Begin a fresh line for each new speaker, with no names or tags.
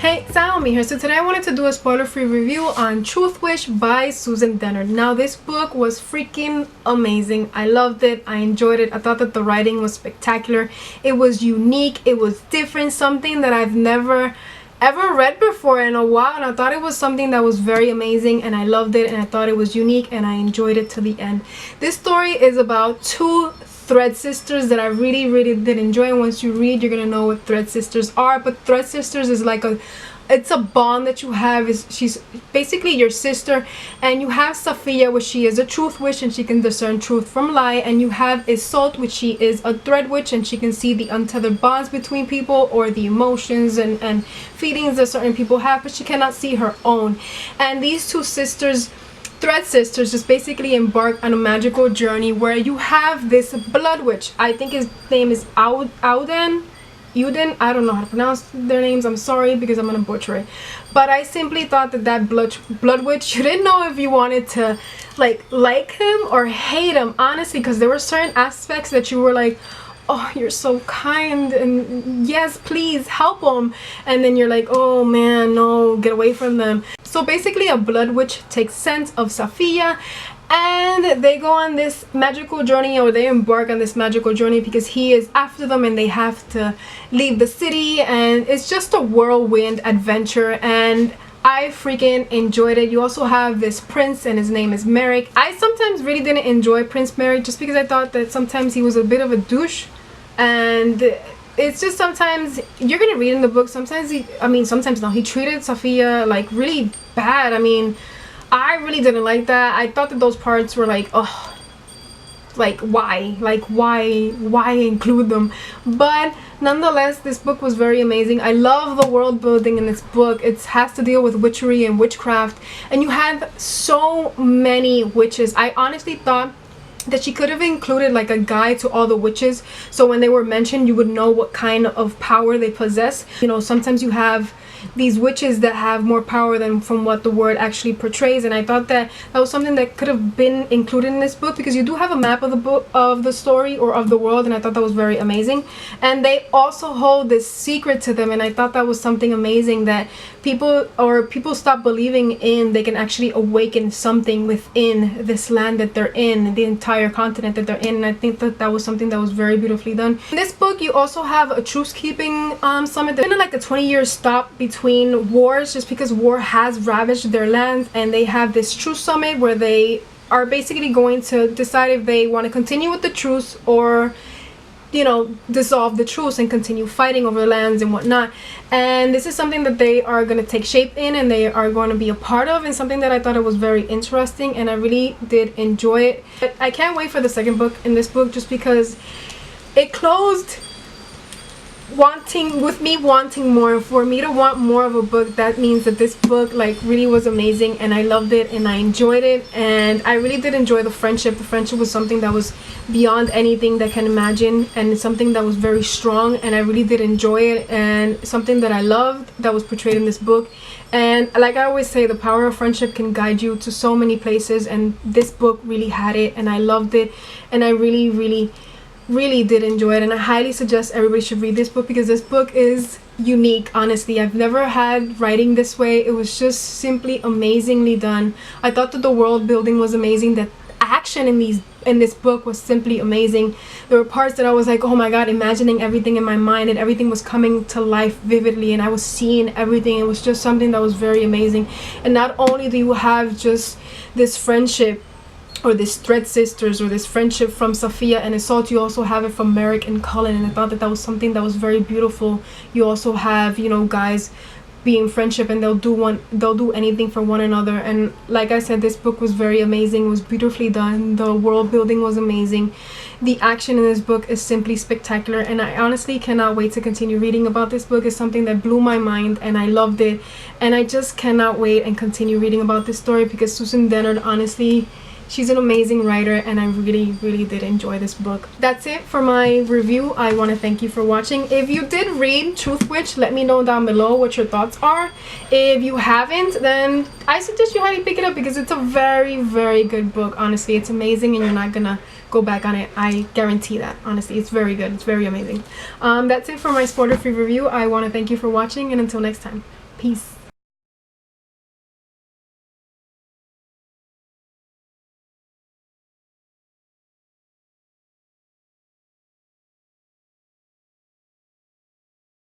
Hey, Xiomy here. So today I wanted to do a spoiler-free review on Truthwitch by Susan Dennard. Now this book was freaking amazing. I loved it. I enjoyed it. I thought that the writing was spectacular. It was unique. It was different. Something that I've never ever read before in a while, and I thought it was something that was very amazing, and I loved it, and I thought it was unique, and I enjoyed it to the end. This story is about two thread sisters that I really did enjoy, and once you read you're gonna know what thread sisters are. But thread sisters is like it's a bond that you have. She's basically your sister, and you have Safiya, which she is a truth witch and she can discern truth from lie, and you have Isolde, which she is a thread witch and she can see the untethered bonds between people or the emotions and feelings that certain people have, but she cannot see her own. And these two sisters, thread sisters, just basically embark on a magical journey where you have this blood witch. I think his name is Uden. I don't know how to pronounce their names. I'm sorry because I'm gonna butcher it. But I simply thought that blood witch, you didn't know if you wanted to like him or hate him, honestly, because there were certain aspects that you were like, oh, you're so kind and yes, please help them, and then you're like, oh man, no, get away from them. So basically a blood witch takes sense of Safiya, and they go on this magical journey, or they embark on this magical journey because he is after them and they have to leave the city, and it's just a whirlwind adventure, and I freaking enjoyed it. You also have this prince and his name is Merrick. I sometimes really didn't enjoy Prince Merrick just because I thought that sometimes he was a bit of a douche, and it's just sometimes you're gonna read in the book, sometimes sometimes no, he treated Safiya like really bad. I mean, I really didn't like that. I thought that those parts were like, oh, like why include them? But nonetheless, this book was very amazing. I love the world building in this book. It has to deal with witchery and witchcraft, and you have so many witches. I honestly thought that she could have included like a guide to all the witches, so when they were mentioned you would know what kind of power they possess. You know, sometimes you have these witches that have more power than from what the word actually portrays, and I thought that that was something that could have been included in this book, because you do have a map of the book, of the story or of the world, and I thought that was very amazing. And they also hold this secret to them, and I thought that was something amazing, that people stop believing in they can actually awaken something within this land that they're in, the entire continent that they're in, and I think that that was something that was very beautifully done. In this book you also have a truce-keeping summit. There's been like a 20-year stop between wars just because war has ravaged their lands, and they have this truce summit where they are basically going to decide if they want to continue with the truce or, you know, dissolve the truce and continue fighting over lands and whatnot. And this is something that they are going to take shape in and they are going to be a part of, and something that I thought it was very interesting, and I really did enjoy it. But I can't wait for the second book in this book just because it closed with me wanting more. For me to want more of a book, that means that this book like really was amazing, and I loved it and I enjoyed it, and I really did enjoy the friendship. The friendship was something that was beyond anything that I can imagine, and it's something that was very strong, and I really did enjoy it, and something that I loved that was portrayed in this book. And like I always say, the power of friendship can guide you to so many places, and this book really had it, and I loved it, and I really did enjoy it, and I highly suggest everybody should read this book because this book is unique. Honestly, I've never had writing this way. It was just simply amazingly done. I thought that the world building was amazing, that action in this book was simply amazing. There were parts that I was like, oh my god, imagining everything in my mind, and everything was coming to life vividly, and I was seeing everything. It was just something that was very amazing. And not only do you have just this friendship, or this thread sisters, or this friendship from Safiya and Isolde, you also have it from Merrick and Cullen, and I thought that that was something that was very beautiful. You also have, you know, guys being friendship, and they'll do anything for one another. And like I said, this book was very amazing. It was beautifully done. The world building was amazing. The action in this book is simply spectacular, and I honestly cannot wait to continue reading about this book. It's something that blew my mind, and I loved it, and I just cannot wait and continue reading about this story because Susan Dennard, honestly, she's an amazing writer, and I really did enjoy this book. That's it for my review. I want to thank you for watching. If you did read Truthwitch, let me know down below what your thoughts are. If you haven't, then I suggest you highly pick it up because it's a very good book. Honestly, it's amazing, and you're not gonna go back on it. I guarantee that. Honestly, it's very good. It's very amazing. That's it for my spoiler-free review. I want to thank you for watching, and until next time. Peace.